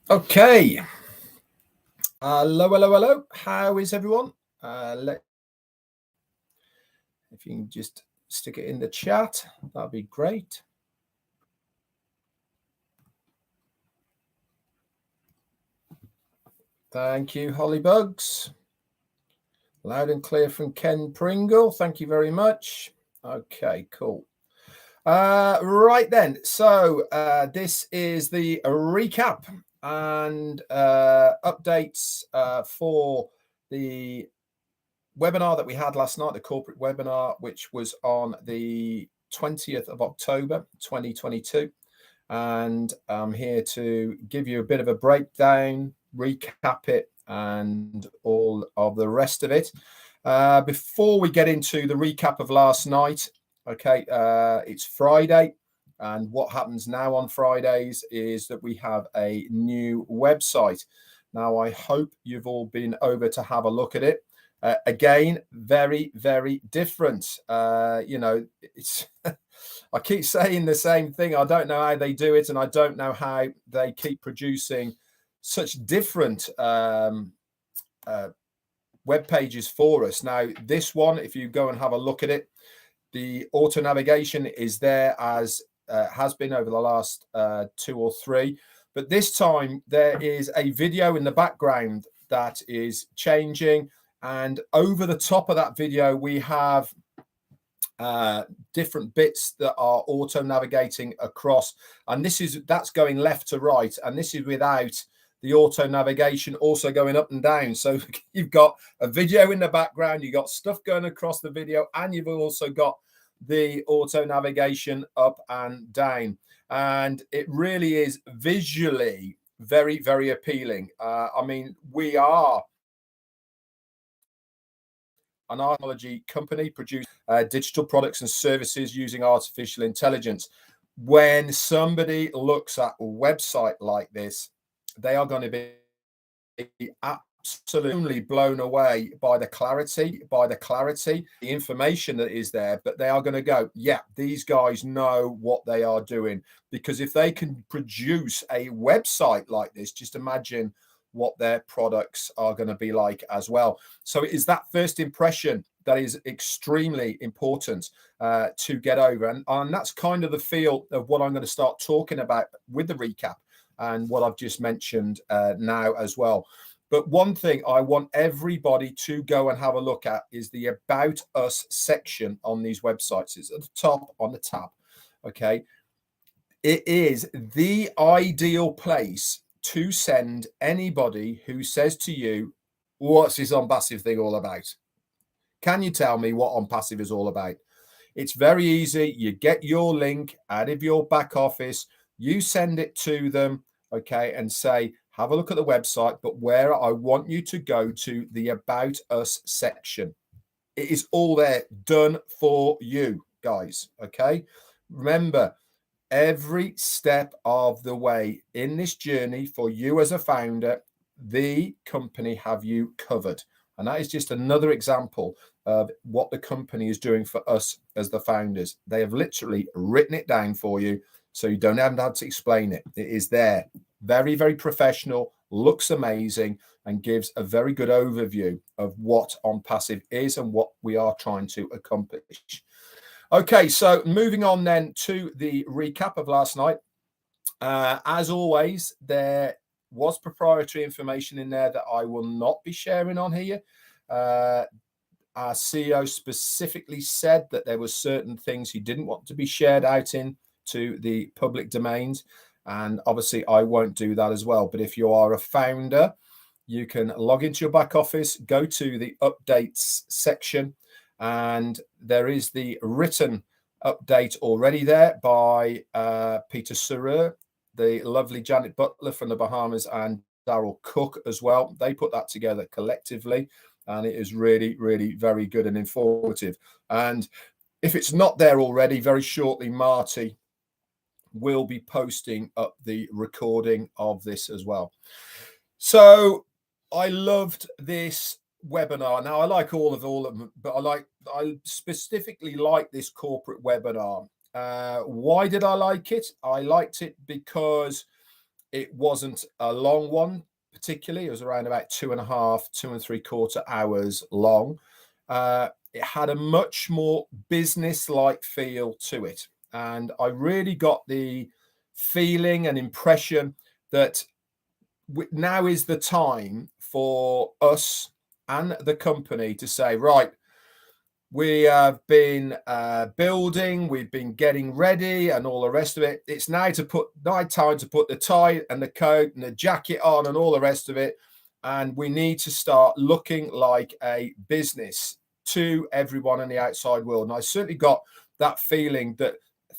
Okay. Hello. How is everyone? If you can just stick it in the chat, that'd be great. Thank you, Hollybugs. Loud and clear from Ken Pringle. Thank you very much. Okay, cool. Right then. So this is the recap and updates for the webinar that we had last night, the corporate webinar, which was on the 20th of October 2022. And I'm here to give you a bit of a breakdown, recap it, and all of the rest of it. Before we get into the recap of last night, okay, it's Friday. And what happens now on Fridays is that we have a new website. Now, I hope you've all been over to have a look at it. Again, very, very different. It's I keep saying the same thing. I don't know how they do it, and I don't know how they keep producing such different web pages for us. Now, this one, if you go and have a look at it, the auto navigation is there as has been over the last 2 or 3. But this time there is a video in the background that is changing. And over the top of that video, we have different bits that are auto navigating across. And that's going left to right. And this is without the auto navigation also going up and down. So you've got a video in the background, you've got stuff going across the video, and you've also got the auto navigation up and down. And it really is visually very, very appealing. I mean, we are an technology company, produce digital products and services using artificial intelligence. When somebody looks at a website like this, they are going to be absolutely blown away by the clarity, the information that is there. But they are going to go, yeah, these guys know what they are doing. Because if they can produce a website like this, just imagine what their products are going to be like as well. So it is that first impression that is extremely important to get over. And that's kind of the feel of what I'm going to start talking about with the recap and what I've just mentioned now as well. But one thing I want everybody to go and have a look at is the About Us section on these websites. It's at the top on the tab. Okay. It is the ideal place to send anybody who says to you, what's this ONPASSIVE thing all about? Can you tell me what ONPASSIVE is all about? It's very easy. You get your link out of your back office, you send it to them, okay, and say, have a look at the website, but where I want you to go to the About Us section. It is all there, done for you, guys, okay? Remember, every step of the way in this journey for you as a founder, the company have you covered. And that is just another example of what the company is doing for us as the founders. They have literally written it down for you, so you don't have to explain it. It is there. Very, very professional, looks amazing, and gives a very good overview of what ONPASSIVE is and what we are trying to accomplish. Okay, so moving on then to the recap of last night. As always, there was proprietary information in there that I will not be sharing on here. Our CEO specifically said that there were certain things he didn't want to be shared out into the public domains. And obviously, I won't do that as well. But if you are a founder, you can log into your back office, go to the updates section, and there is the written update already there by Peter Surer, the lovely Janet Butler from the Bahamas, and Daryl Cook as well. They put that together collectively, and it is really, really very good and informative. And if it's not there already, very shortly, Marty will be posting up the recording of this as well. So I loved this webinar. Now I like all of them, but I specifically like this corporate webinar. Why did I like it? I liked it because It wasn't a long one, particularly. It was around about 2.5, 2.75 hours long. It had a much more business-like feel to it. And I really got the feeling and impression that now is the time for us and the company to say, right, we have been building, we've been getting ready and all the rest of it. It's now time to put the tie and the coat and the jacket on and all the rest of it. And we need to start looking like a business to everyone in the outside world. And I certainly got that feeling that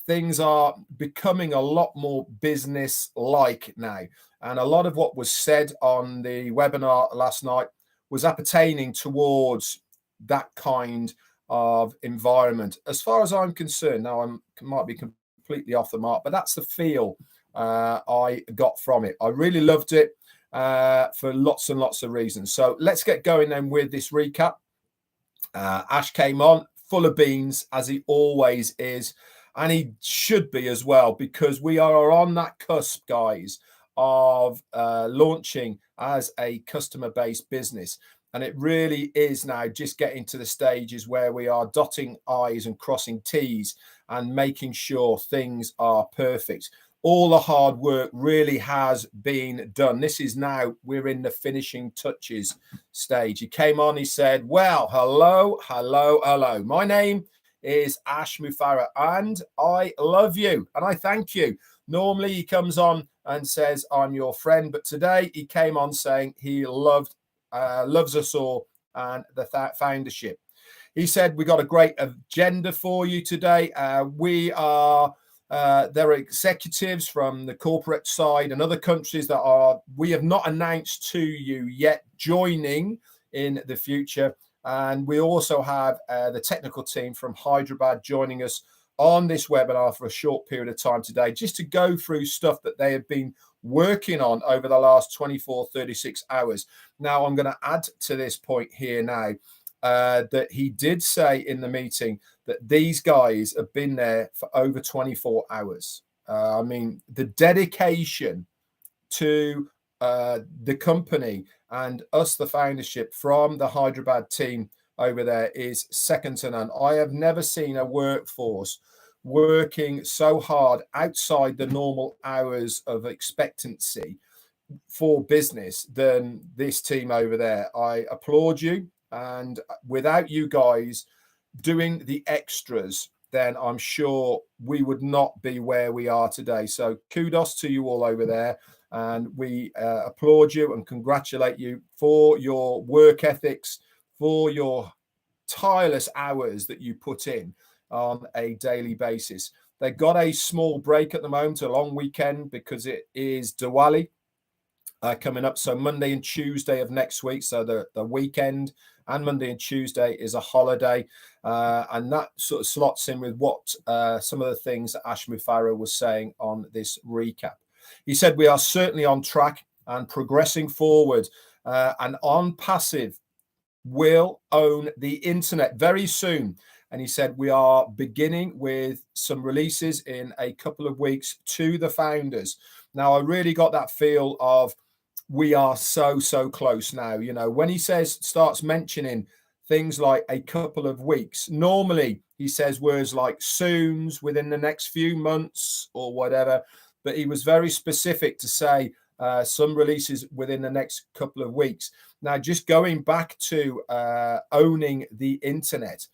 things are becoming a lot more business-like now. And a lot of what was said on the webinar last night was appertaining towards that kind of environment. As far as I'm concerned, now I might be completely off the mark, but that's the feel I got from it. I really loved it for lots and lots of reasons. So let's get going then with this recap. Ash came on full of beans, as he always is, and he should be as well, because we are on that cusp, guys, of launching as a customer-based business. And it really is now just getting to the stages where we are dotting I's and crossing T's and making sure things are perfect. All the hard work really has been done. This is now, we're in the finishing touches stage. He came on, he said, well, hello. My name is Ash Mufareh, and I love you, and I thank you. Normally he comes on and says, I'm your friend, but today he came on saying he loves us all and the foundership. He said, we got a great agenda for you today. There are executives from the corporate side and other countries that we have not announced to you yet joining in the future. And we also have the technical team from Hyderabad joining us on this webinar for a short period of time today, just to go through stuff that they have been working on over the last 24, 36 hours. Now, I'm going to add to this point here now that he did say in the meeting that these guys have been there for over 24 hours. I mean, the dedication to the company and us, the foundership, from the Hyderabad team over there is second to none. I have never seen a workforce working so hard outside the normal hours of expectancy for business than this team over there. I applaud you, and without you guys doing the extras, then I'm sure we would not be where we are today. So kudos to you all over there, and we applaud you and congratulate you for your work ethics, for your tireless hours that you put in on a daily basis. They got a small break at the moment, a long weekend, because it is Diwali coming up. So Monday and Tuesday of next week, so the weekend and Monday and Tuesday is a holiday, and that sort of slots in with what some of the things that Ash Mufareh was saying on this recap. He said we are certainly on track and progressing forward, and ONPASSIVE will own the internet very soon. And he said we are beginning with some releases in a couple of weeks to the founders. Now, I really got that feel of we are so close now. You know, when he starts mentioning things like a couple of weeks, normally he says words like soons, within the next few months or whatever, but he was very specific to say some releases within the next couple of weeks. Now, just going back to owning the internet,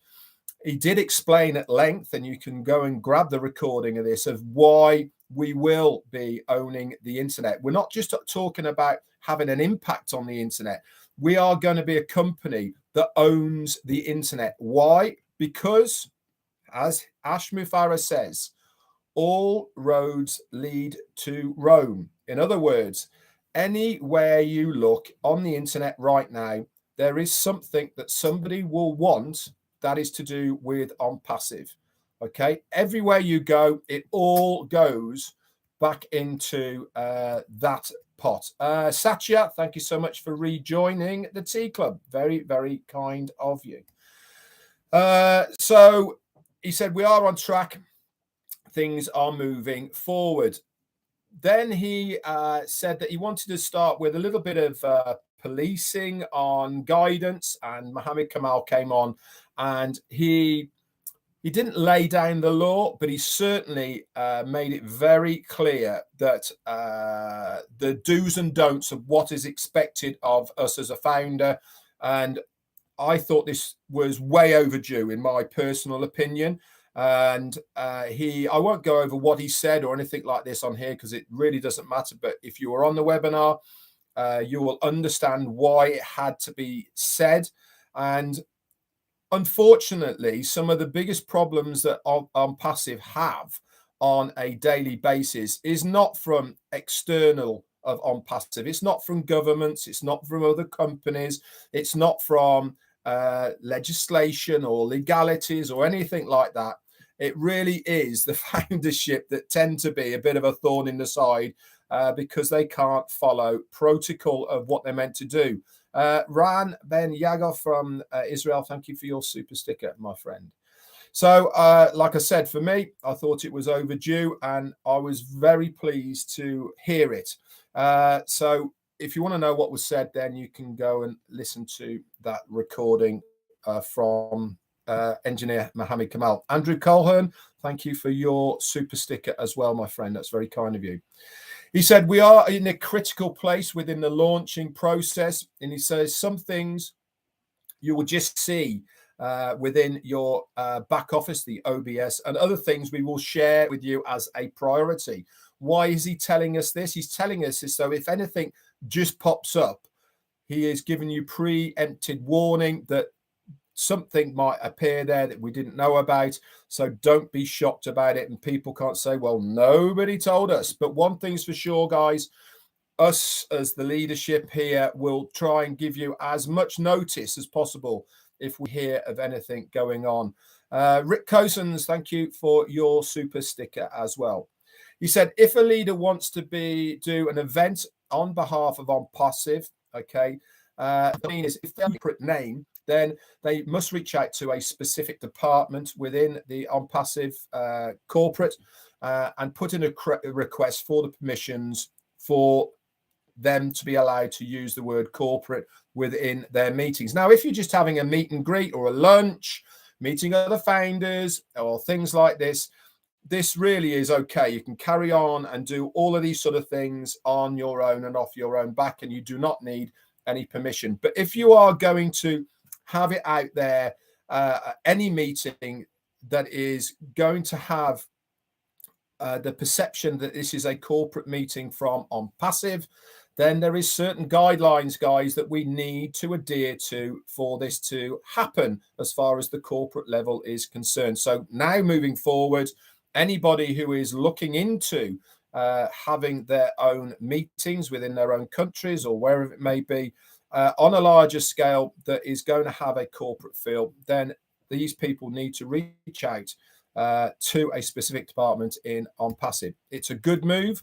he did explain at length, and you can go and grab the recording of this, of why we will be owning the internet. We're not just talking about having an impact on the internet. We are going to be a company that owns the internet. Why? Because, as Ash Mufareh says, all roads lead to Rome. In other words, anywhere you look on the internet right now, there is something that somebody will want that is to do with ONPASSIVE. Okay, everywhere you go, it all goes back into that pot. Satya, thank you so much for rejoining the Tea Club. Very, very kind of you. So he said we are on track. Things are moving forward. then he said that he wanted to start with a little bit of policing on guidance, and Mohammed Kamal came on, and he didn't lay down the law, but he certainly made it very clear that the do's and don'ts of what is expected of us as a founder. And I thought this was way overdue, in my personal opinion. And I won't go over what he said or anything like this on here, because it really doesn't matter. But if you were on the webinar, you will understand why it had to be said. And unfortunately, some of the biggest problems that ONPASSIVE have on a daily basis is not from external of ONPASSIVE. It's not from governments. It's not from other companies. It's not from legislation or legalities or anything like that. It really is the foundership that tend to be a bit of a thorn in the side because they can't follow protocol of what they're meant to do. Ran Ben Yagov from Israel, thank you for your super sticker, my friend. So, like I said, for me, I thought it was overdue, and I was very pleased to hear it. So, if you want to know what was said, then you can go and listen to that recording from engineer Mohammed Kamal. Andrew Colhern, thank you for your super sticker as well, my friend. That's very kind of you. He said, we are in a critical place within the launching process. And he says some things you will just see within your back office, the OBS, and other things we will share with you as a priority. Why is he telling us this? He's telling us this so if anything just pops up, he is giving you preempted warning that something might appear there that we didn't know about. So don't be shocked about it. And people can't say, well, nobody told us. But one thing's for sure, guys, us as the leadership here will try and give you as much notice as possible if we hear of anything going on. Rick Cosens, thank you for your super sticker as well. He said, if a leader wants to do an event on behalf of ONPASSIVE, okay, the mean is if they have a separate name, then they must reach out to a specific department within the ONPASSIVE corporate and put in a request for the permissions for them to be allowed to use the word corporate within their meetings. Now, if you're just having a meet and greet or a lunch, meeting other founders or things like this, this really is okay. You can carry on and do all of these sort of things on your own and off your own back, and you do not need any permission. But if you are going to have it out there, any meeting that is going to have the perception that this is a corporate meeting from ONPASSIVE, then there is certain guidelines, guys, that we need to adhere to for this to happen as far as the corporate level is concerned. So now moving forward, anybody who is looking into having their own meetings within their own countries or wherever it may be, on a larger scale that is going to have a corporate feel, then these people need to reach out to a specific department in ONPASSIVE. It's a good move,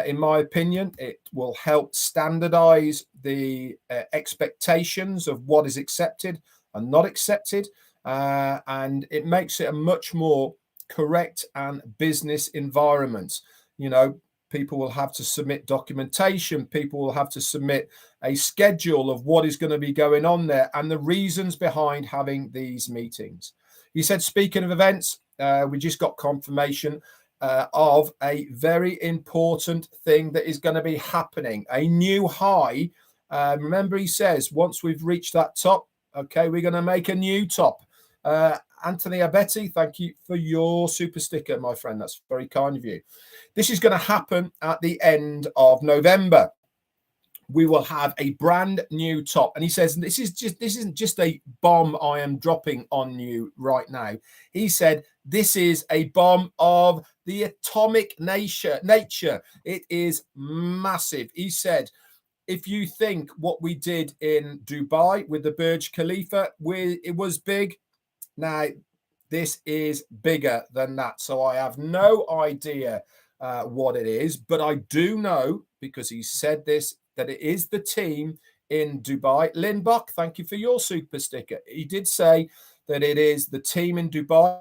in my opinion. It will help standardize the expectations of what is accepted and not accepted, and it makes it a much more correct and business environment. You know, people will have to submit documentation. People will have to submit a schedule of what is going to be going on there and the reasons behind having these meetings. He said, speaking of events, we just got confirmation of a very important thing that is going to be happening, a new high. Remember, he says, once we've reached that top, okay, we're going to make a new top. Anthony Abetti, thank you for your super sticker, my friend. That's very kind of you. This is going to happen at the end of November. We will have a brand new top. And he says, this isn't just a bomb I am dropping on you right now. He said, this is a bomb of the atomic nature. It is massive. He said, if you think what we did in Dubai with the Burj Khalifa, it was big. Now, this is bigger than that. So I have no idea what it is, but I do know, because he said this, that it is the team in Dubai. Lynn Buck, thank you for your super sticker. He did say that it is the team in Dubai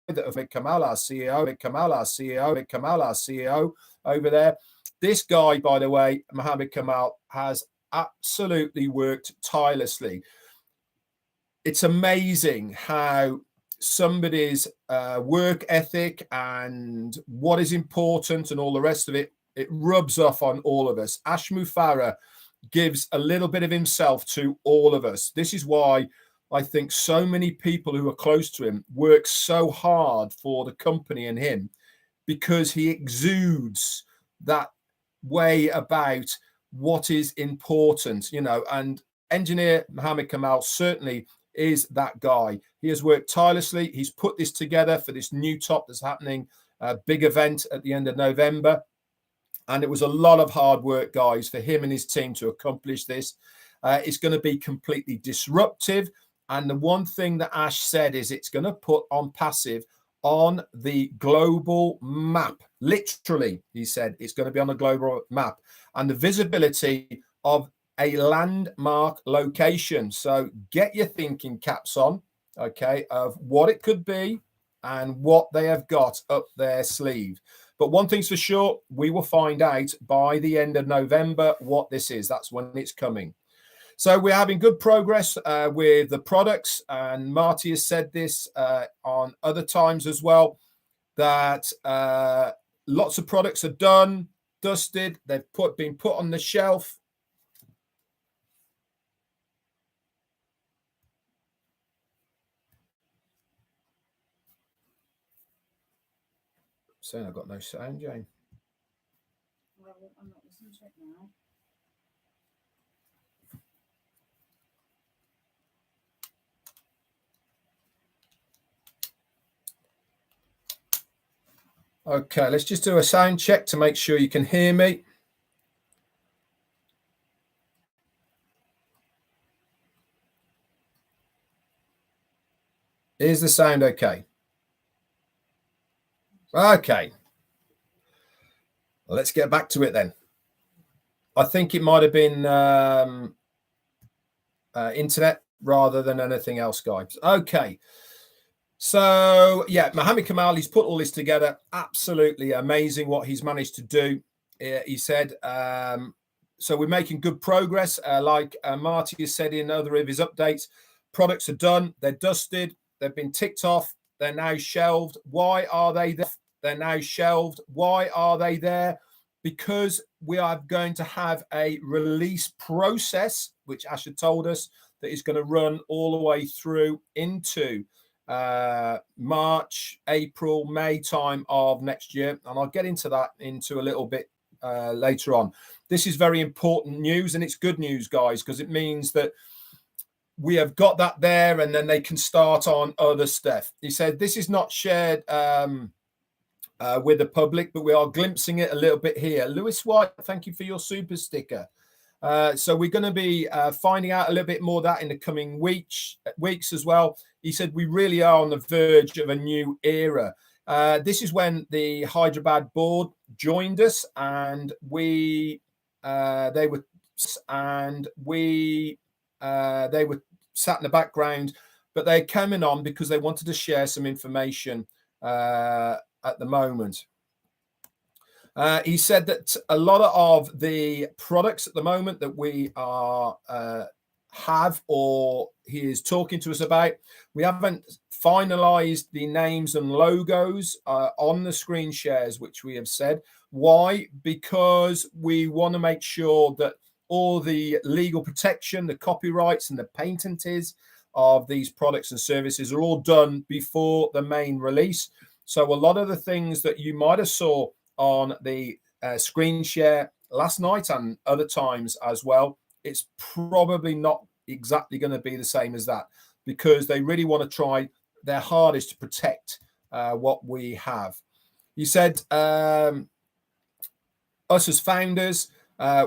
that Mohammed Kamal, our CEO, Mohammed Kamal, our CEO, Mohammed Kamal, our CEO over there. This guy, by the way, Mohammed Kamal, has absolutely worked tirelessly. It's amazing how somebody's work ethic and what is important and all the rest of it, it rubs off on all of us. Ash Mufareh gives a little bit of himself to all of us. This is why I think so many people who are close to him work so hard for the company and him, because he exudes that way about what is important, you know. And engineer Mohammed Kamal certainly is that guy. He has worked tirelessly. He's put this together for this new top that's happening, a big event at the end of November. And it was a lot of hard work, guys, for him and his team to accomplish this. It's going to be completely disruptive. And the one thing that Ash said is it's going to put ONPASSIVE on the global map. Literally, he said it's going to be on the global map, and the visibility of a landmark location. So get your thinking caps on, okay, of what it could be and what they have got up their sleeve. But one thing's for sure, we will find out by the end of November what this is. That's when it's coming. So we're having good progress with the products, and Marty has said this on other times as well, that lots of products are done, dusted, they've been put on the shelf. Saying I've got no sound, Jane. Well, I'm not listening to it now. Okay, let's just do a sound check to make sure you can hear me. Is the sound okay? Okay. Well, let's get back to it then. I think it might have been internet rather than anything else, guys. Okay. So, yeah, Mohammed Kamal, he's put all this together. Absolutely amazing what he's managed to do. He said, so we're making good progress. Like Marty has said in other of his updates, products are done. They're dusted. They've been ticked off. They're now shelved. Why are they there? They're now shelved. Why are they there? Because we are going to have a release process, which Asher told us, that is going to run all the way through into March, April, May time of next year. And I'll get into that into a little bit later on. This is very important news, and it's good news, guys, because it means that we have got that there, and then they can start on other stuff. He said this is not shared with the public, but we are glimpsing it a little bit here. Lewis White, thank you for your super sticker. So we're going to be finding out a little bit more of that in the coming weeks as well. He said we really are on the verge of a new era. This is when the Hyderabad board joined us, and they were sat in the background, but they're coming on because they wanted to share some information at the moment. He said that a lot of the products at the moment that we are have, or he is talking to us about, we haven't finalized the names and logos on the screen shares, which we have said. Why? Because we want to make sure that all the legal protection, the copyrights and the patents of these products and services are all done before the main release. So a lot of the things that you might have saw on the screen share last night and other times as well, it's probably not exactly going to be the same as that, because they really want to try their hardest to protect what we have. You said us as founders,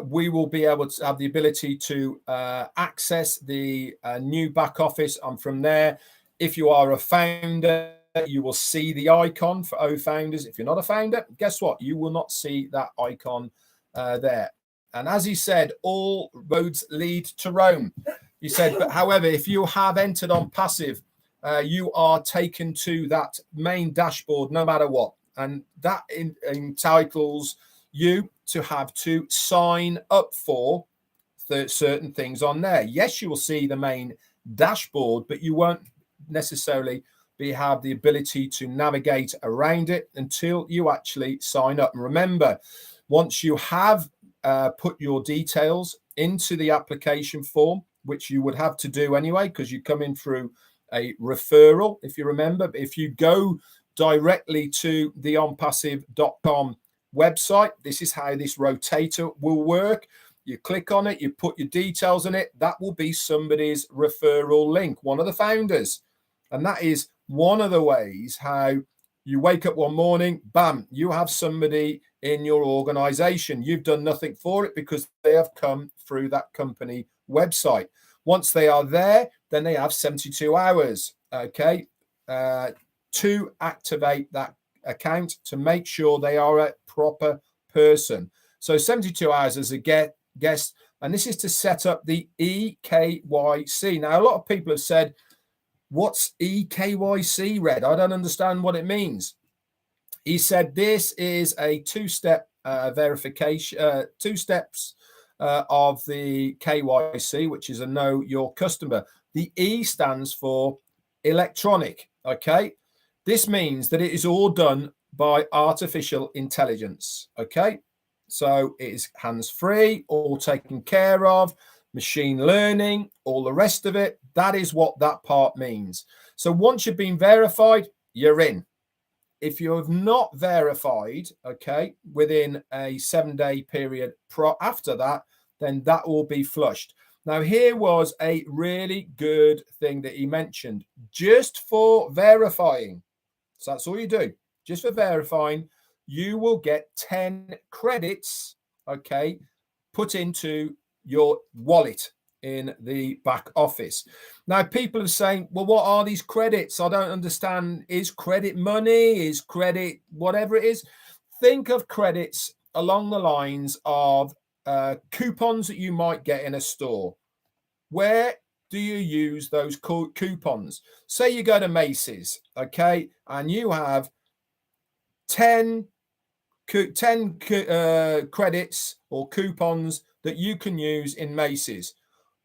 we will be able to have the ability to access the new back office, and from there, if you are a founder, you will see the icon for O Founders. If you're not a founder, guess what? You will not see that icon there. And as he said, all roads lead to Rome. He said, but however, if you have entered ONPASSIVE you are taken to that main dashboard no matter what. And that entitles you to have to sign up for certain things on there. Yes, you will see the main dashboard, but you won't necessarily have the ability to navigate around it until you actually sign up. And remember, once you have put your details into the application form, which you would have to do anyway, because you come in through a referral, if you remember. But if you go directly to the onpassive.com website, this is how this rotator will work. You click on it, you put your details in it. That will be somebody's referral link, one of the founders. And that is one of the ways how you wake up one morning, bam, you have somebody in your organization. You've done nothing for it because they have come through that company website. Once they are there, then they have 72 hours, okay, to activate that account to make sure they are a proper person. So 72 hours as a guest, and this is to set up the EKYC. Now, a lot of people have said, what's EKYC, Red? I don't understand what it means. He said this is a two-step verification, 2 steps of the KYC, which is a know your customer. The E stands for electronic, okay? This means that it is all done by artificial intelligence, okay? So it is hands-free, all taken care of, machine learning, all the rest of it. That is what that part means. So once you've been verified, you're in. If you have not verified, okay, within a 7-day period after that, then that will be flushed. Now, here was a really good thing that he mentioned, just for verifying. So that's all you do, just for verifying, you will get 10 credits, okay, put into your wallet in the back office. Now, people are saying, well, what are these credits? I don't understand. Is credit money? Is credit whatever it is? Think of credits along the lines of coupons that you might get in a store. Where do you use those coupons? Say you go to Macy's, okay, and you have 10 credits or coupons that you can use in Macy's.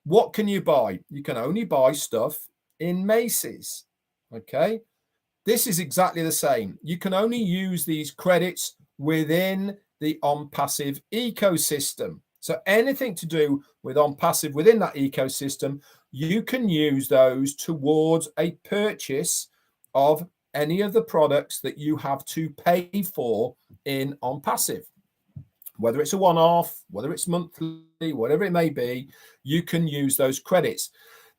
What can you buy? You can only buy stuff in Macy's, okay? This is exactly the same. You can only use these credits within the ONPASSIVE ecosystem. So anything to do with ONPASSIVE within that ecosystem, you can use those towards a purchase of any of the products that you have to pay for in ONPASSIVE. Whether it's a one-off, whether it's monthly, whatever it may be, you can use those credits.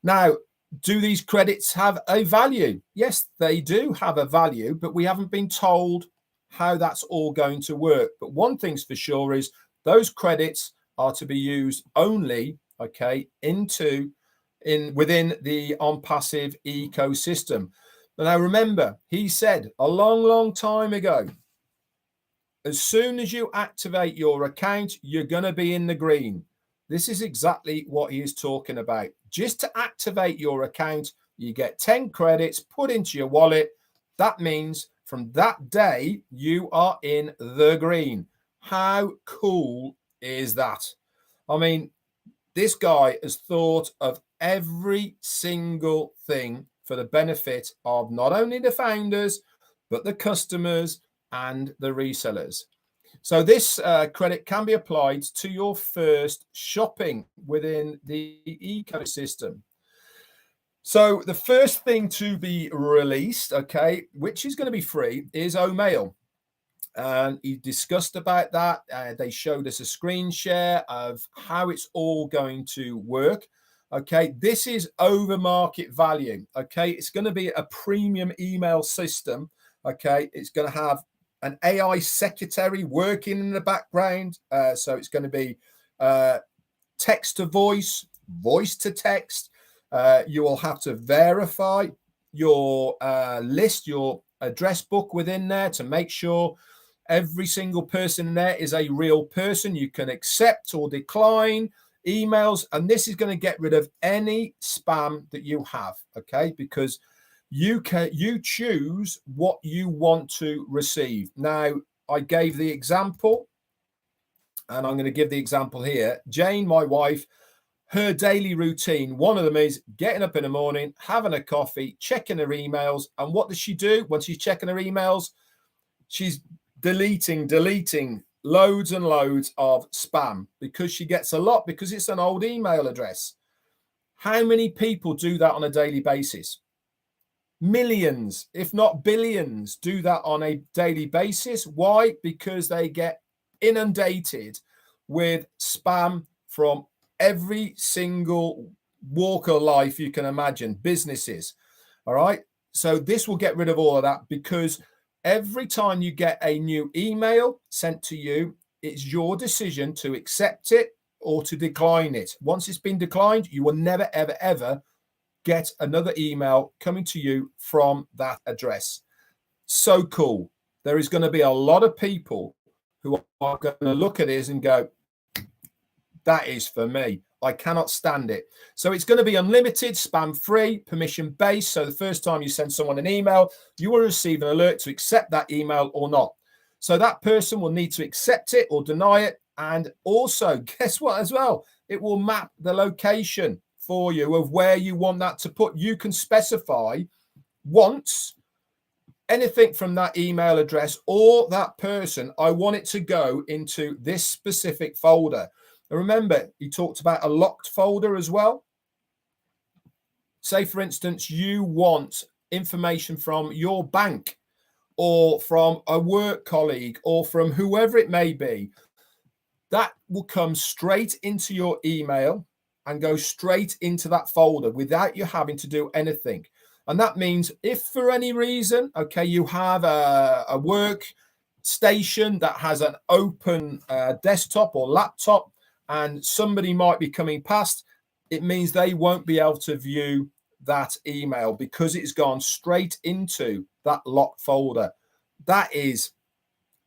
Now, do these credits have a value? Yes, they do have a value, but we haven't been told how that's all going to work. But one thing's for sure is those credits are to be used only, okay, within the ONPASSIVE ecosystem. But now remember, he said a long time ago, as soon as you activate your account, you're going to be in the green. This is exactly what he is talking about. Just to activate your account, you get 10 credits put into your wallet. That means from that day, you are in the green. How cool is that? I mean, this guy has thought of every single thing for the benefit of not only the founders, but the customers and the resellers. So this credit can be applied to your first shopping within the ecosystem. So the first thing to be released, okay, which is going to be free, is Omail. And he discussed about that. They showed us a screen share of how it's all going to work. Okay, this is over market value. Okay, it's going to be a premium email system. Okay, it's going to have an AI secretary working in the background. So it's going to be text to voice, voice to text. You will have to verify your list, your address book within there to make sure every single person in there is a real person. You can accept or decline emails, and this is going to get rid of any spam that you have, okay? Because You choose what you want to receive. Now, I gave the example, and I'm going to give the example here. Jane, my wife, her daily routine, one of them is getting up in the morning, having a coffee, checking her emails. And what does she do when she's checking her emails? She's deleting loads and loads of spam, because she gets a lot, because it's an old email address. How many people do that on a daily basis? Millions, if not billions, do that on a daily basis. Why? Because they get inundated with spam from every single walk of life you can imagine, businesses. All right. So this will get rid of all of that, because every time you get a new email sent to you, it's your decision to accept it or to decline it. Once it's been declined, you will never, ever, ever get another email coming to you from that address. So cool. There is going to be a lot of people who are going to look at this and go, that is for me. I cannot stand it. So it's going to be unlimited, spam free, permission based. So the first time you send someone an email, you will receive an alert to accept that email or not. So that person will need to accept it or deny it. And also, guess what as well? It will map the location for you of where you want that to put. You can specify once anything from that email address or that person, I want it to go into this specific folder. And remember, he talked about a locked folder as well. Say, for instance, you want information from your bank or from a work colleague or from whoever it may be. That will come straight into your email and go straight into that folder without you having to do anything. And that means if for any reason, okay, you have a work station that has an open desktop or laptop, and somebody might be coming past, it means they won't be able to view that email because it's gone straight into that locked folder. That is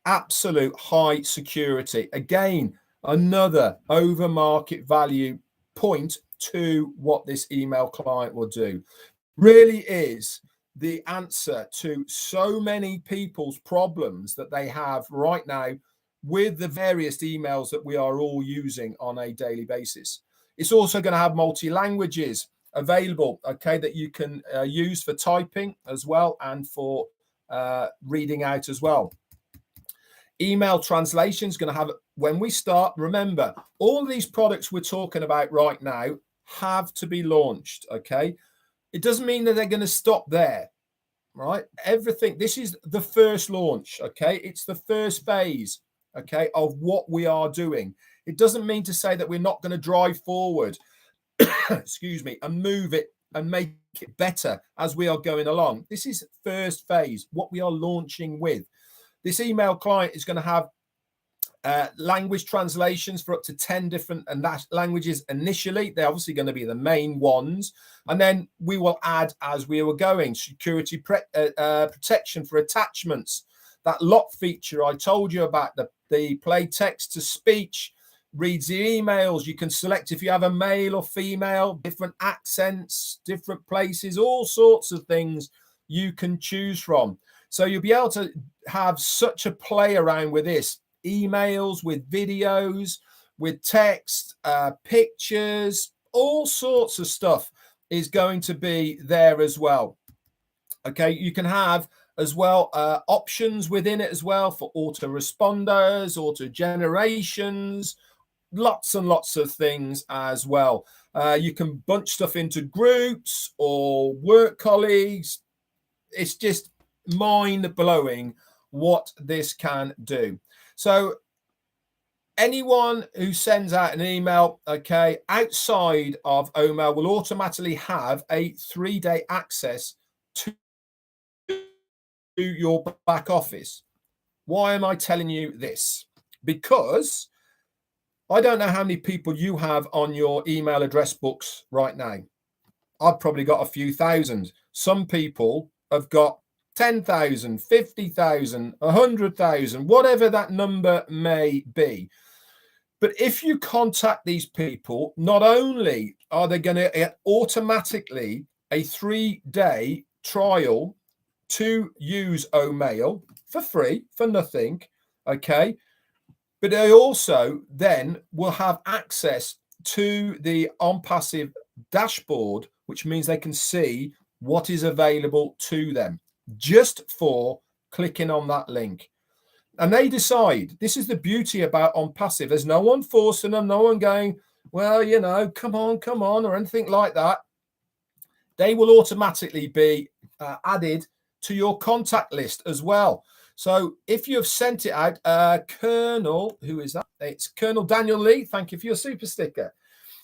absolute high security. Again, another over market value point to what this email client will do. Really is the answer to so many people's problems that they have right now with the various emails that we are all using on a daily basis. It's also going to have multi-languages available, okay, that you can use for typing as well and for reading out as well. Email translation is going to have, when we start, remember, all these products we're talking about right now have to be launched, okay? It doesn't mean that they're going to stop there, right? Everything, this is the first launch, okay? It's the first phase, okay, of what we are doing. It doesn't mean to say that we're not going to drive forward, excuse me, and move it and make it better as we are going along. This is first phase, what we are launching with. This email client is going to have language translations for up to 10 different languages initially. They're obviously going to be the main ones. And then we will add, as we were going, security protection for attachments. That lock feature I told you about, the play text to speech, reads the emails. You can select if you have a male or female, different accents, different places, all sorts of things you can choose from. So you'll be able to have such a play around with this. Emails, with videos, with text, pictures, all sorts of stuff is going to be there as well. Okay, you can have as well options within it as well for autoresponders, auto generations, lots and lots of things as well. You can bunch stuff into groups or work colleagues. It's just mind-blowing what this can do. So anyone who sends out an email, okay, outside of OMA will automatically have a 3-day access to your back office. Why am I telling you this? Because I don't know how many people you have on your email address books right now. I've probably got a few thousand. Some people have got 10,000, 50,000, 100,000, whatever that number may be. But if you contact these people, not only are they going to get automatically a 3-day trial to use Omail for free, for nothing, okay? But they also then will have access to the ONPASSIVE dashboard, which means they can see what is available to them just for clicking on that link. And they decide. This is the beauty about ONPASSIVE. There's no one forcing them, no one going, well, you know, come on, or anything like that. They will automatically be added to your contact list as well. So if you have sent it out, Colonel, who is that? It's Colonel Daniel Lee. Thank you for your super sticker.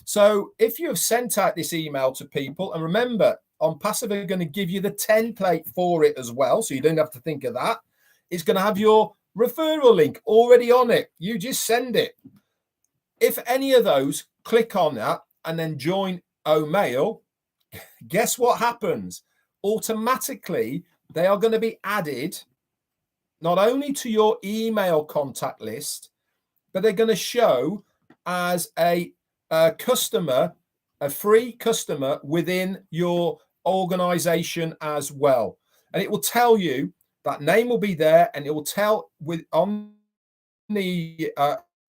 So if you have sent out this email to people, and remember, ONPASSIVE are going to give you the template for it as well, so you don't have to think of that. It's going to have your referral link already on it. You just send it. If any of those click on that and then join Omail, guess what happens? Automatically, they are going to be added not only to your email contact list, but they're going to show as a customer, a free customer within your organization as well. And it will tell you, that name will be there, and it will tell on the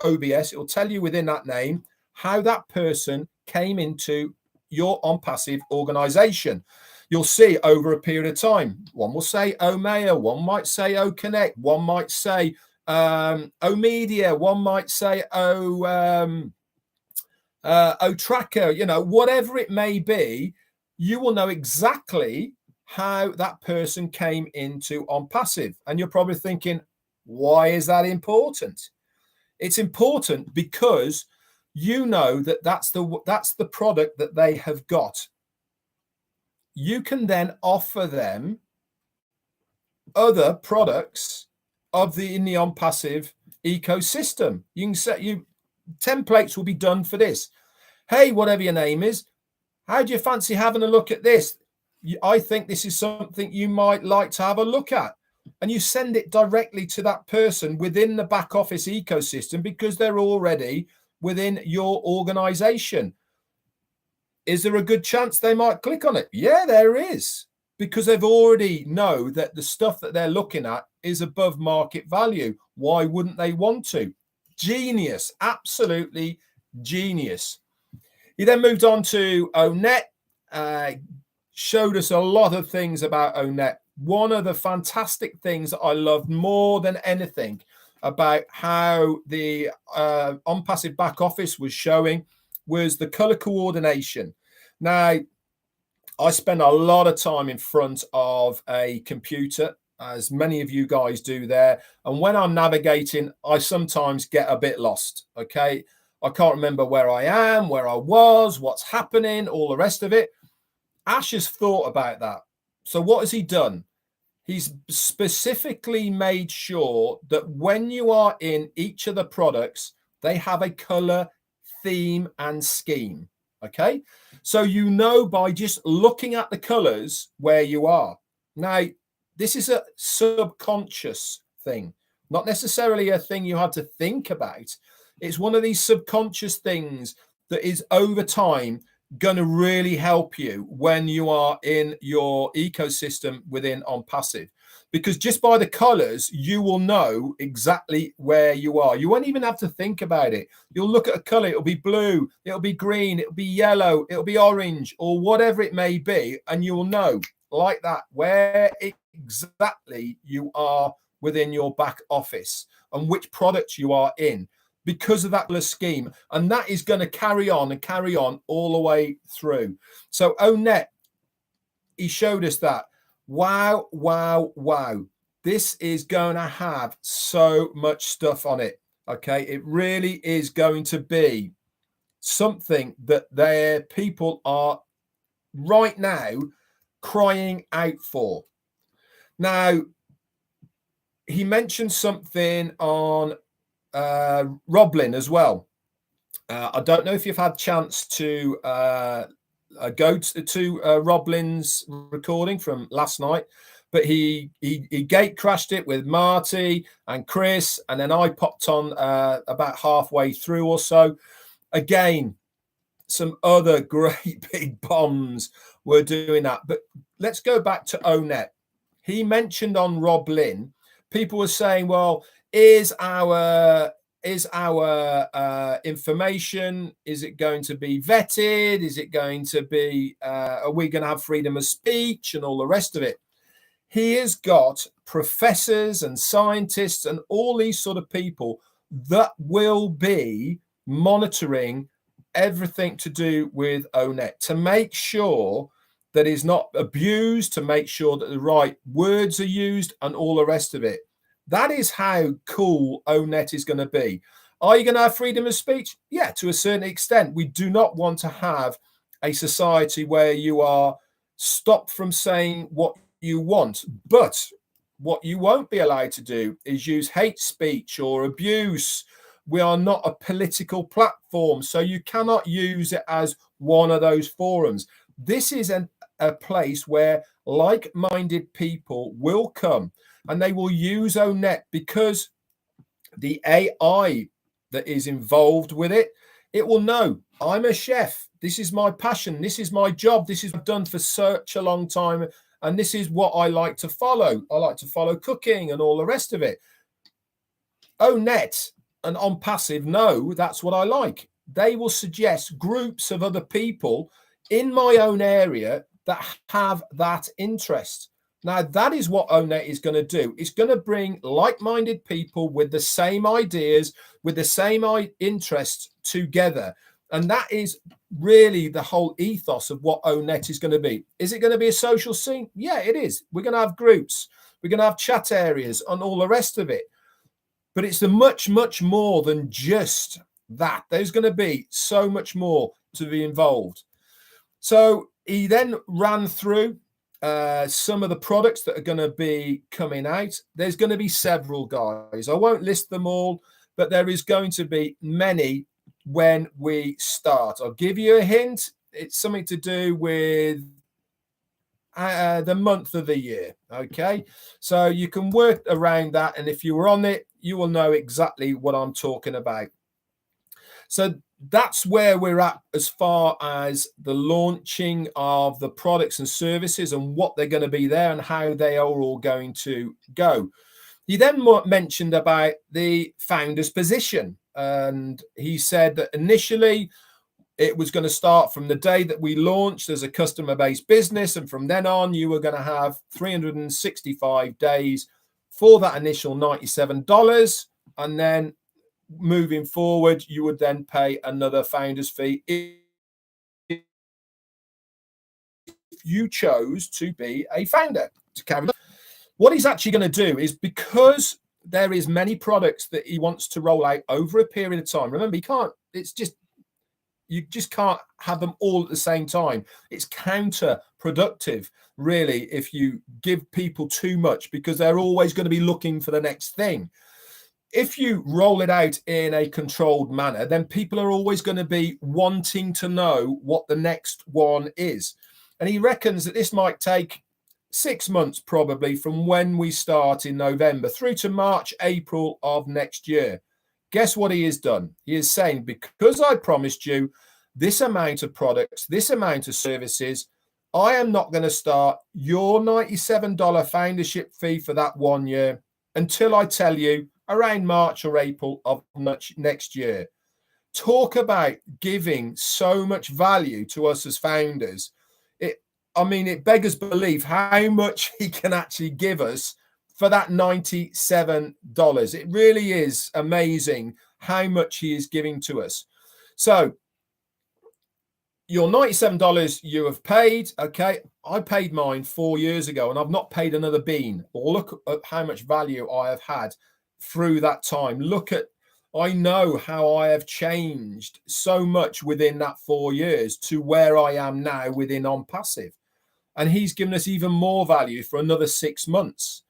OBS, it will tell you within that name how that person came into your ONPASSIVE organization. You'll see over a period of time. One will say Omail, one might say OConnect, one might say Omedia, one might say Tracker, you know, whatever it may be, you will know exactly how that person came into ONPASSIVE. And you're probably thinking, why is that important? It's important because you know that that's the product that they have got. You can then offer them other products in the ONPASSIVE ecosystem. You can set templates will be done for this. Hey, whatever your name is, how do you fancy having a look at this? I think this is something you might like to have a look at. And you send it directly to that person within the back office ecosystem because they're already within your organization. Is there a good chance they might click on it? Yeah, there is, because they've already know that the stuff that they're looking at is above market value. Why wouldn't they want to? Genius, absolutely genius. He then moved on to ONET, showed us a lot of things about ONET. One of the fantastic things that I loved more than anything about how the ONPASSIVE back office was showing was the color coordination. Now, I spend a lot of time in front of a computer, as many of you guys do there. And when I'm navigating, I sometimes get a bit lost, okay? I can't remember where I am, where I was, what's happening, all the rest of it. Ash has thought about that. So what has he done? He's specifically made sure that when you are in each of the products, they have a color theme and scheme, okay? So you know by just looking at the colors where you are. Now, this is a subconscious thing, not necessarily a thing you have to think about. It's one of these subconscious things that is over time going to really help you when you are in your ecosystem within ONPASSIVE, because just by the colors, you will know exactly where you are. You won't even have to think about it. You'll look at a color, it'll be blue, it'll be green, it'll be yellow, it'll be orange, or whatever it may be, and you will know like that where exactly you are within your back office and which products you are in, because of that scheme. And that is going to carry on and carry on all the way through. So ONET, he showed us that. Wow, wow, wow. This is going to have so much stuff on it. Okay, it really is going to be something that their people are right now crying out for. Now, he mentioned something on Roblin as well. I don't know if you've had a chance to go to Roblin's recording from last night, but he gate crashed it with Marty and Chris, and then I popped on about halfway through or so. Again, some other great big bombs were doing that. But let's go back to ONET. He mentioned on Rob Lynn, people were saying, well, is our information, is it going to be vetted? Is it going to be, are we going to have freedom of speech and all the rest of it? He has got professors and scientists and all these sort of people that will be monitoring everything to do with ONET to make sure that is not abused, to make sure that the right words are used and all the rest of it. That is how cool ONET is going to be. Are you going to have freedom of speech? Yeah, to a certain extent. We do not want to have a society where you are stopped from saying what you want. But what you won't be allowed to do is use hate speech or abuse. We are not a political platform, so you cannot use it as one of those forums. This is a place where like-minded people will come and they will use ONET because the AI that is involved with it, it will know, I'm a chef. This is my passion. This is my job. This is what I've done for such a long time. And this is what I like to follow. I like to follow cooking and all the rest of it. ONET and ONPASSIVE know that's what I like. They will suggest groups of other people in my own area that have that interest. Now, that is what ONET is going to do. It's going to bring like-minded people with the same ideas, with the same interests together. And that is really the whole ethos of what ONET is going to be. Is it going to be a social scene? Yeah, it is. We're going to have groups. We're going to have chat areas and all the rest of it. But it's a much, much more than just that. There's going to be so much more to be involved. So he then ran through some of the products that are going to be coming out. There's going to be several, guys. I won't list them all, but there is going to be many when we start. I'll give you a hint. It's something to do with the month of the year. Okay, so you can work around that, and if you were on it, you will know exactly what I'm talking about. So that's where we're at as far as the launching of the products and services and what they're going to be there and how they are all going to go. He then mentioned about the founder's position, and he said that initially it was going to start from the day that we launched as a customer-based business, and from then on you were going to have 365 days for that initial $97, and then moving forward you would then pay another founder's fee if you chose to be a founder to carry on. What he's actually going to do is, because there is many products that he wants to roll out over a period of time, remember, you just can't have them all at the same time. It's counterproductive, really, if you give people too much, because they're always going to be looking for the next thing. If you roll it out in a controlled manner, then people are always going to be wanting to know what the next one is. And he reckons that this might take 6 months probably from when we start in November through to March, April of next year. Guess what he has done? He is saying, because I promised you this amount of products, this amount of services, I am not going to start your $97 foundership fee for that 1 year until I tell you around March or April of next year. Talk about giving so much value to us as founders. It beggars belief how much he can actually give us for that $97. It really is amazing how much he is giving to us. So your $97 you have paid. Okay, I paid mine 4 years ago and I've not paid another bean. Or look at how much value I have had through that time. I know how I have changed so much within that 4 years to where I am now within ONPASSIVE. And he's given us even more value for another 6 months.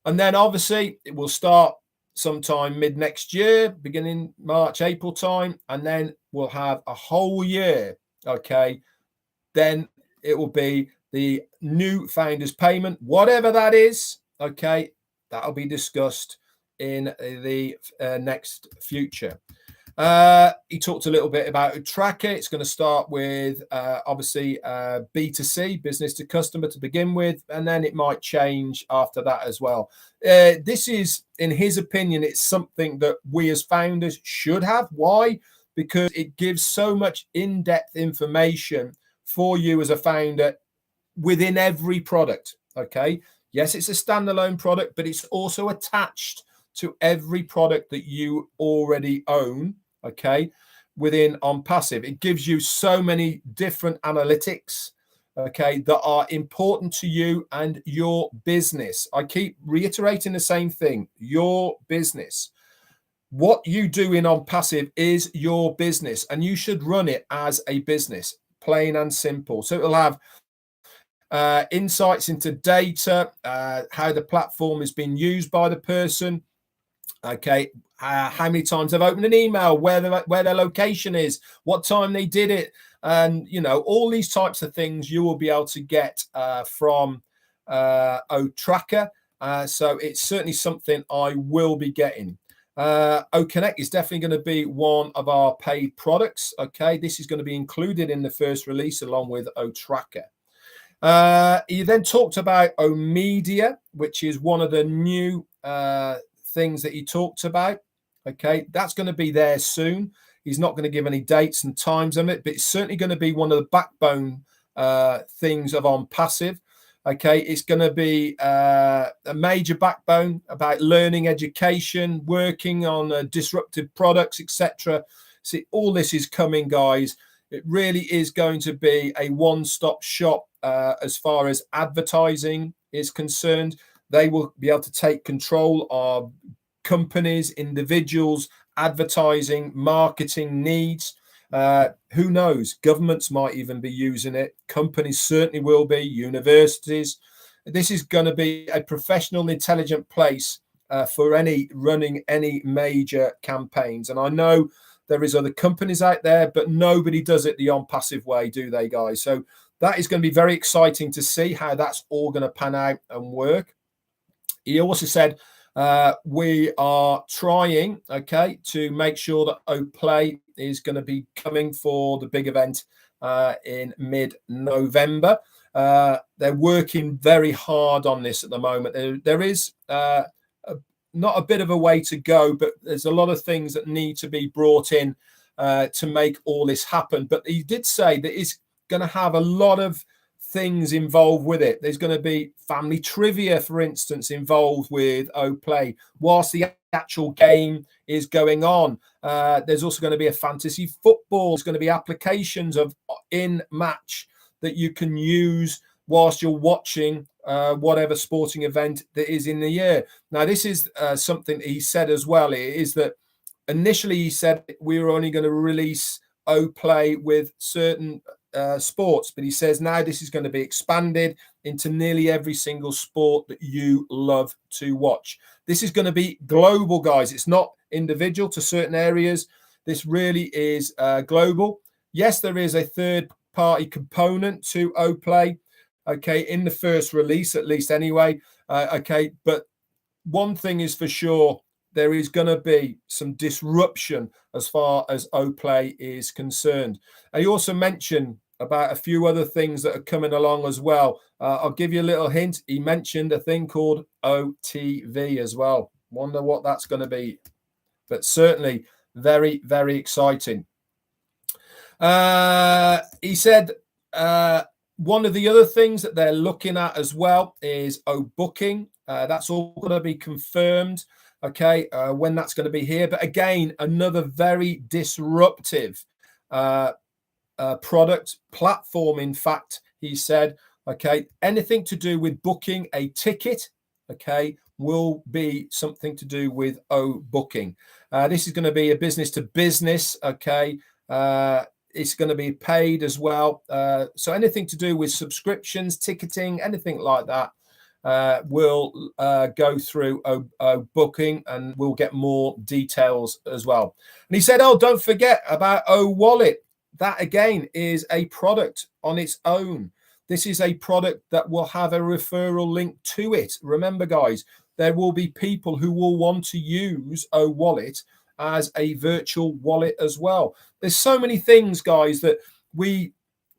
And then obviously it will start sometime mid next year, beginning March, April time. And then we'll have a whole year. Okay. Then it will be the new founders payment, whatever that is. Okay. That'll be discussed in the next future. He talked a little bit about Tracker. It's going to start with obviously B2C, business to customer to begin with, and then it might change after that as well. This is, in his opinion, it's something that we as founders should have. Why? Because it gives so much in-depth information for you as a founder within every product. Okay. Yes, it's a standalone product, but it's also attached to every product that you already own. Okay, within ONPASSIVE, it gives you so many different analytics, okay, that are important to you and your business. I keep reiterating the same thing: your business. What you do in ONPASSIVE is your business, and you should run it as a business, plain and simple. So it'll have insights into data, how the platform is being used by the person. Okay, how many times they've opened an email, where their location is, what time they did it, and all these types of things you will be able to get from Tracker. So it's certainly something I will be getting. Connect is definitely going to be one of our paid products. Okay, this is going to be included in the first release along with Tracker. He then talked about Media, which is one of the new things that he talked about. Okay, that's going to be there soon. He's not going to give any dates and times on it, but it's certainly going to be one of the backbone things of ONPASSIVE. Okay, it's going to be a major backbone about learning, education, working on disruptive products, etc. See, all this is coming, guys. It really is going to be a one-stop shop as far as advertising is concerned. They will be able to take control of companies, individuals, advertising, marketing needs. Who knows? Governments might even be using it. Companies certainly will be, universities. This is going to be a professional and intelligent place for running any major campaigns. And I know there is other companies out there, but nobody does it the ONPASSIVE way, do they, guys? So that is going to be very exciting to see how that's all going to pan out and work. He also said we are trying, okay, to make sure that OPlay is going to be coming for the big event in mid-November. They're working very hard on this at the moment. There is not a bit of a way to go, but there's a lot of things that need to be brought in to make all this happen. But he did say that it's going to have a lot of things involved with it. There's going to be family trivia, for instance, involved with OPlay whilst the actual game is going on. There's also going to be a fantasy football. There's going to be applications of in-match that you can use whilst you're watching whatever sporting event that is in the year. Now, this is something he said as well, is that initially he said we were only going to release OPlay with certain sports, but he says now this is going to be expanded into nearly every single sport that you love to watch. This is going to be global, guys. It's not individual to certain areas. This really is global. Yes, there is a third-party component to OPlay, okay, in the first release, at least anyway, okay, but one thing is for sure, there is going to be some disruption as far as OPlay is concerned. He also mentioned about a few other things that are coming along as well. I'll give you a little hint. He mentioned a thing called OTV as well. Wonder what that's going to be, but certainly very, very exciting. He said one of the other things that they're looking at as well is booking. That's all going to be confirmed, okay, when that's going to be here. But again, another very disruptive product platform. In fact, he said, okay, anything to do with booking a ticket, okay, will be something to do with booking. This is going to be a business to business, okay. It's going to be paid as well. So anything to do with subscriptions, ticketing, anything like that will go through booking, and we'll get more details as well. And he said, oh, don't forget about Wallet. That again is a product on its own. This is a product that will have a referral link to it. Remember, guys, there will be people who will want to use Wallet as a virtual wallet as well. There's so many things, guys, that we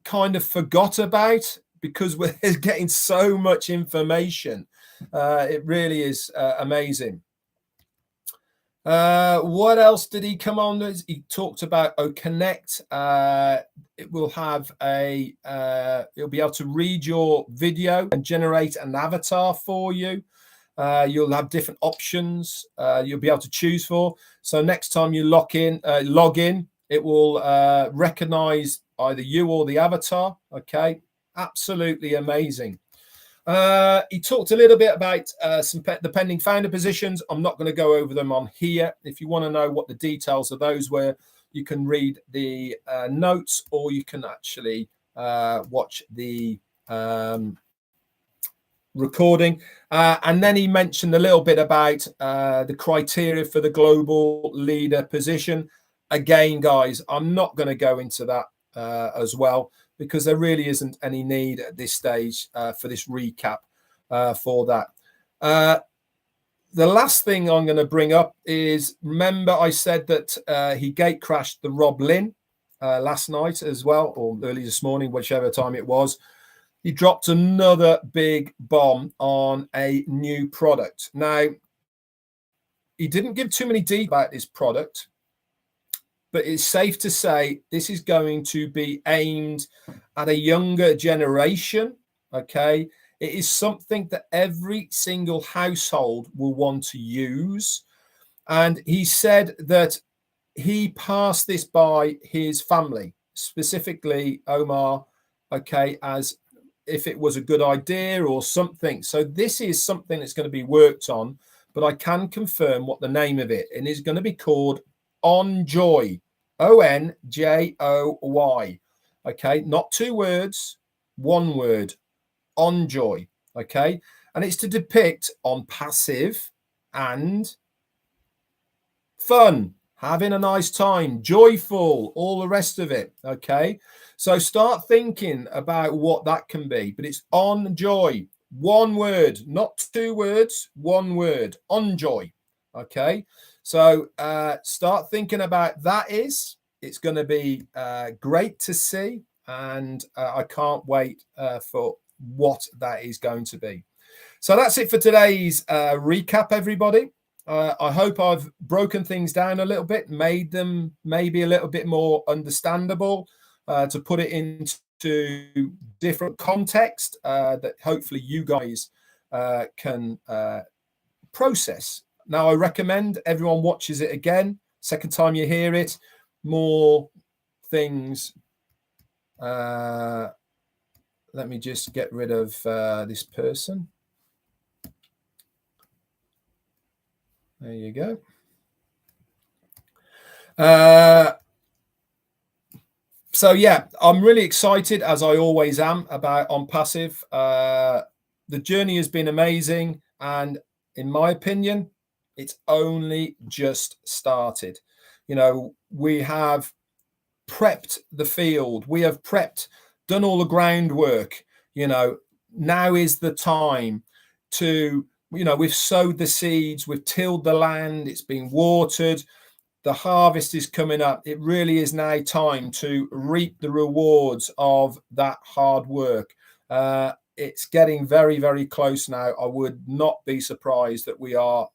kind of forgot about because we're getting so much information. It really is amazing. What else did he come on with? He talked about Connect. It will have a you'll be able to read your video and generate an avatar for you. You'll have different options you'll be able to choose for. So next time you log in, it will recognize either you or the avatar. Okay, absolutely amazing. He talked a little bit about the pending founder positions. I'm not going to go over them on here. If you want to know what the details of those were, you can read the notes, or you can actually watch the recording. And then he mentioned a little bit about the criteria for the global leader position. Again, guys, I'm not going to go into that as well, because there really isn't any need at this stage for this recap for that. The last thing I'm going to bring up is, remember I said that he gate crashed the Rob Lynn last night as well, or early this morning, whichever time it was. He dropped another big bomb on a new product. Now, he didn't give too many details about this product, but it's safe to say this is going to be aimed at a younger generation. Okay, it is something that every single household will want to use. And he said that he passed this by his family, specifically Omar, okay, as if it was a good idea or something. So this is something that's going to be worked on, but I can confirm what the name of it, and it's going to be called OnJoy, ONJOY. Okay, not two words, one word, OnJoy. Okay, and it's to depict on passive and fun, having a nice time, joyful, all the rest of it. Okay, so start thinking about what that can be, but it's OnJoy, one word, not two words, one word, OnJoy. Okay, so start thinking about that. It's going to be great to see, and I can't wait for what that is going to be. So that's it for today's recap, everybody. I hope I've broken things down a little bit, made them maybe a little bit more understandable, to put it into different context that hopefully you guys can process. Now, I recommend everyone watches it again. Second time you hear it, more things. Let me just get rid of this person. There you go. So yeah, I'm really excited, as I always am, about ONPASSIVE. The journey has been amazing, and in my opinion, it's only just started. You know, we have prepped the field, we have done all the groundwork. You know, now is the time to, you know, we've sowed the seeds, we've tilled the land, it's been watered, the harvest is coming up. It really is now time to reap the rewards of that hard work. It's getting very, very close now. I would not be surprised that we are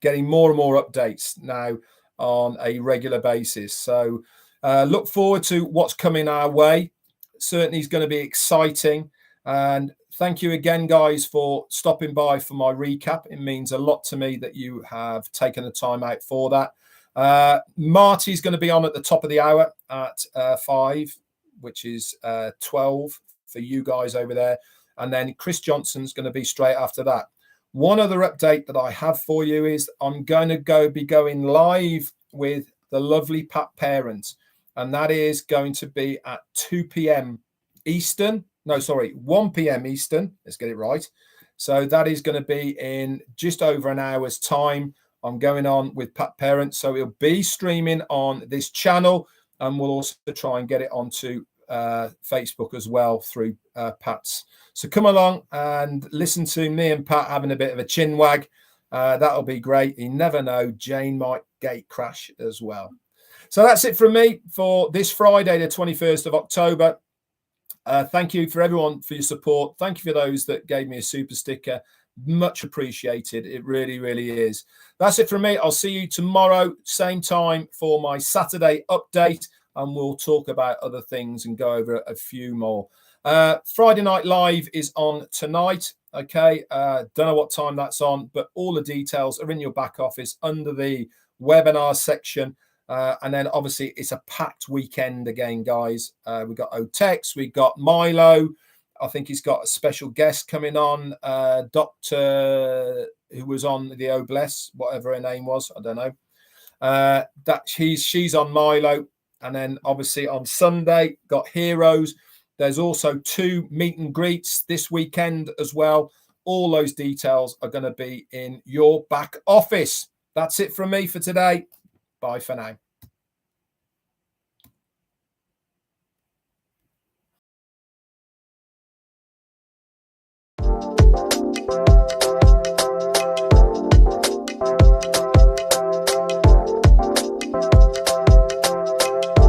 getting more and more updates now on a regular basis. So look forward to what's coming our way. Certainly is going to be exciting. And thank you again, guys, for stopping by for my recap. It means a lot to me that you have taken the time out for that. Marty's going to be on at the top of the hour at 5, which is 12 for you guys over there. And then Chris Johnson's going to be straight after that. One other update that I have for you is I'm going to be going live with the lovely Pat Parent, and that is going to be at 2 p.m. Eastern. No, sorry, 1 p.m. Eastern. Let's get it right. So that is going to be in just over an hour's time. I'm going on with Pat Parent, so it'll be streaming on this channel, and we'll also try and get it onto Facebook as well through Pat's. So come along and listen to me and Pat having a bit of a chin wag That'll be great. You never know, Jane might gate crash as well. So that's it from me for this Friday, the 21st of October. Thank you for everyone for your support. Thank you for those that gave me a super sticker. Much appreciated. It really, really is. That's it from me. I'll see you tomorrow, same time, for my Saturday update, and we'll talk about other things and go over a few more. Friday Night Live is on tonight. Okay. Don't know what time that's on, but all the details are in your back office under the webinar section. And then obviously it's a packed weekend again, guys. We've got Otex, we've got Milo. I think he's got a special guest coming on, Doctor, who was on the Obless, whatever her name was, I don't know. She's on Milo, and then obviously on Sunday got Heroes. There's also 2 meet and greets this weekend as well. All those details are going to be in your back office. That's it from me for today. Bye for now.